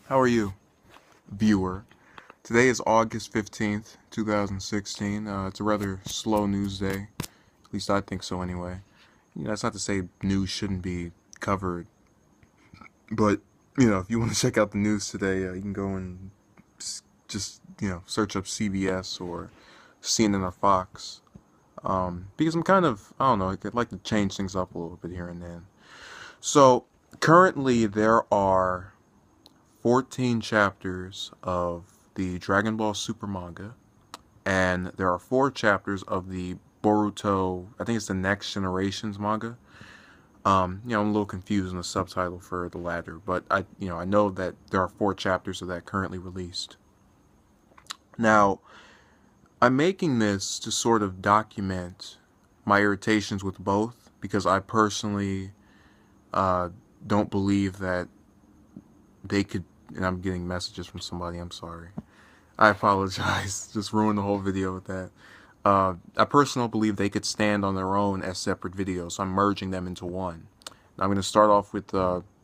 How are you, viewer? Today is August 15th, 2016. It's a rather slow news day. At least I think so anyway. That's not to say news shouldn't be covered, but, if you want to check out the news today, you can go and just, search up CBS or CNN or Fox. Because I'm kind of, I don't know, I'd like to change things up a little bit here and then. So, currently there are 14 chapters of the Dragon Ball Super manga, and there are 4 chapters of the Boruto, I think it's the Next Generations manga. I'm a little confused in the subtitle for the latter, but I know that there are 4 chapters of that currently released. Now, I'm making this to sort of document my irritations with both because I personally uh, don't believe that they could. And I'm getting messages from somebody. I'm sorry. I apologize. Just ruined the whole video with that. I personally don't believe they could stand on their own as separate videos, so I'm merging them into one. Now I'm going to start off with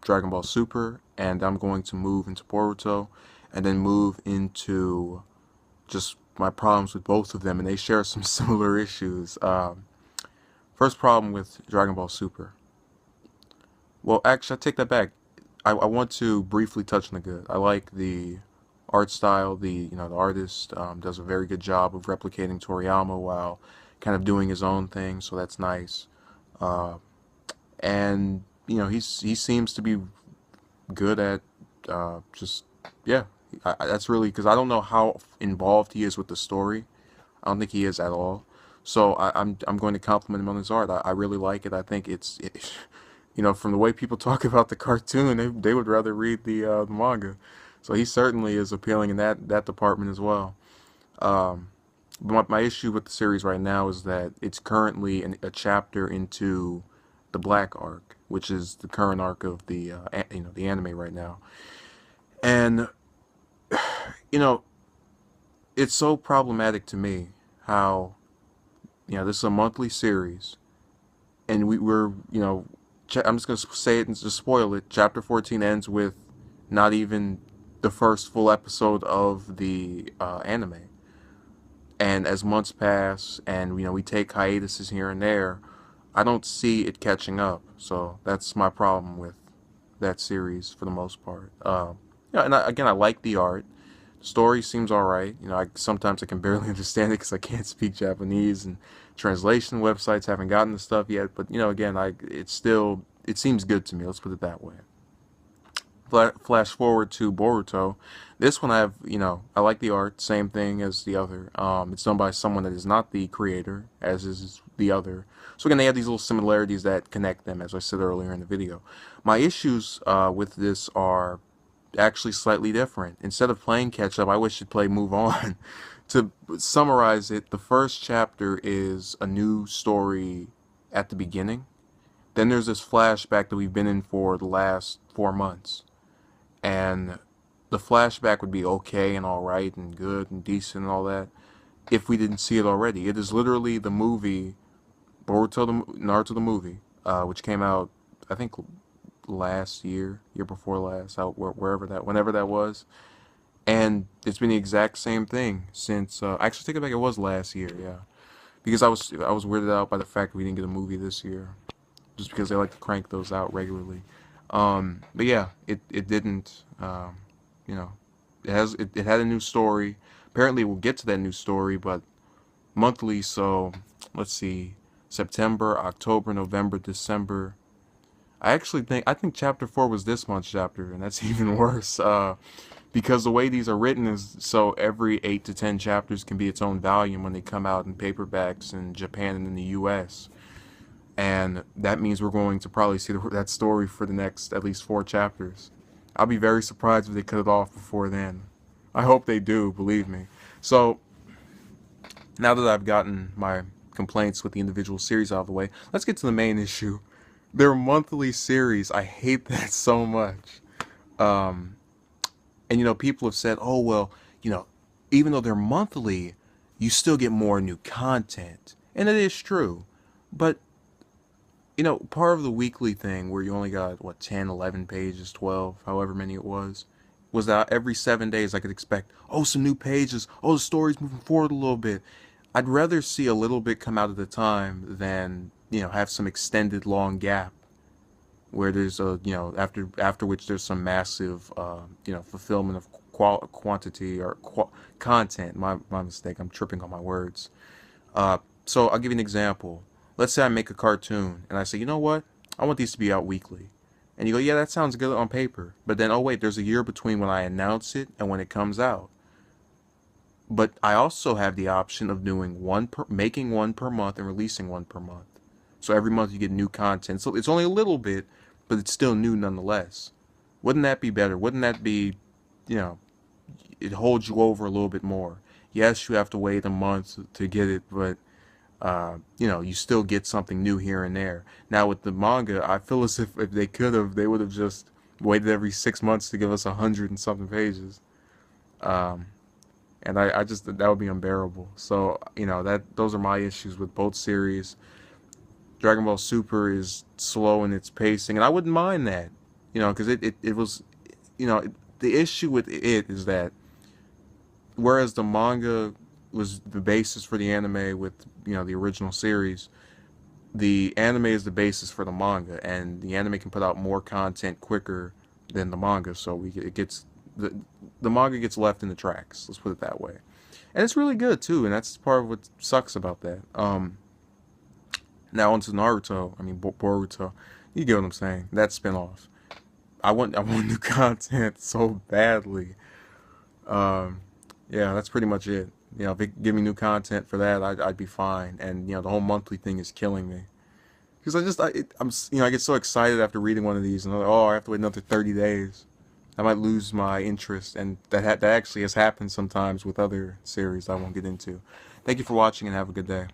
Dragon Ball Super, and I'm going to move into Boruto, and then move into just my problems with both of them, and they share some similar issues. First problem with Dragon Ball Super. Well, actually, I take that back. I want to briefly touch on the good. I like the art style. The artist does a very good job of replicating Toriyama while kind of doing his own thing, so that's nice. Uh, and he seems to be good at just yeah. That's really because I don't know how involved he is with the story. I don't think he is at all. So I'm going to compliment him on his art. I really like it. I think from the way people talk about the cartoon, they would rather read the manga. So he certainly is appealing in that department as well. Um, but my issue with the series right now is that it's currently a chapter into the Black arc, which is the current arc of the anime right now, and you know it's so problematic to me how this is a monthly series, and we're I'm just gonna say it and just spoil it. Chapter 14 ends with not even the first full episode of the anime. And as months pass, and we take hiatuses here and there, I don't see it catching up. So that's my problem with that series for the most part. And again, I like the art. Story seems all right. Sometimes I can barely understand it because I can't speak Japanese, and translation websites haven't gotten the stuff yet. But again, it seems good to me. Let's put it that way. Flash forward to Boruto. This one I like the art, same thing as the other. It's done by someone that is not the creator, as is the other. So again, they have these little similarities that connect them, as I said earlier in the video. My issues with this are actually slightly different. Instead of playing catch up, I wish you'd play move on. To summarize it, the first chapter is a new story at the beginning. Then there's this flashback that we've been in for the last 4 months. And the flashback would be okay and alright and good and decent and all that if we didn't see it already. It is literally the movie, Naruto the movie, which came out, I think, last year before last, whenever that was. And it's been the exact same thing since, actually take it back, it was last year, yeah. Because I was weirded out by the fact that we didn't get a movie this year, just because they like to crank those out regularly. But yeah, it didn't. You know, it had a new story. Apparently, we'll get to that new story, but monthly. So let's see, September, October, November, December. I think chapter 4 was this month's chapter, and that's even worse. Because the way these are written is so every 8 to 10 chapters can be its own volume when they come out in paperbacks in Japan and in the U.S. And that means we're going to probably see that story for the next at least 4 chapters. I'll be very surprised if they cut it off before then. I hope they do, believe me. So, now that I've gotten my complaints with the individual series out of the way, let's get to the main issue. Their monthly series, I hate that so much. Um, and people have said, oh, well, even though they're monthly, you still get more new content. And it is true. But part of the weekly thing where you only got, what, 10, 11 pages, 12, however many it was, was that every 7 days I could expect, oh, some new pages, oh, the story's moving forward a little bit. I'd rather see a little bit come out at a time than, have some extended long gap where there's a, after which there's some massive, fulfillment of quantity or content. My mistake. I'm tripping on my words. So I'll give you an example. Let's say I make a cartoon and I say, you know what? I want these to be out weekly. And you go, yeah, that sounds good on paper. But then, oh wait, there's a year between when I announce it and when it comes out. But I also have the option of doing making one per month and releasing one per month. So every month you get new content. So it's only a little bit, but it's still new nonetheless. Wouldn't that be better? Wouldn't that be, you know, it holds you over a little bit more? Yes, you have to wait a month to get it, but you still get something new here and there. Now with the manga, I feel as if they could have, they would have just waited every 6 months to give us 100 and something pages. Um, and I just that would be unbearable. So that those are my issues with both series. Dragon Ball Super is slow in its pacing, and I wouldn't mind that, because it was, the issue with it is that whereas the manga was the basis for the anime with the original series, the anime is the basis for the manga, and the anime can put out more content quicker than the manga, so it gets the manga gets left in the tracks. Let's put it that way, and it's really good too, and that's part of what sucks about that. Now onto Naruto. I mean Boruto. You get what I'm saying? That spinoff. I want new content so badly. Um, yeah, that's pretty much it. If they give me new content for that, I'd be fine. And the whole monthly thing is killing me because I get so excited after reading one of these, and I'm like, oh, I have to wait another 30 days. I might lose my interest, and that actually has happened sometimes with other series I won't get into. Thank you for watching, and have a good day.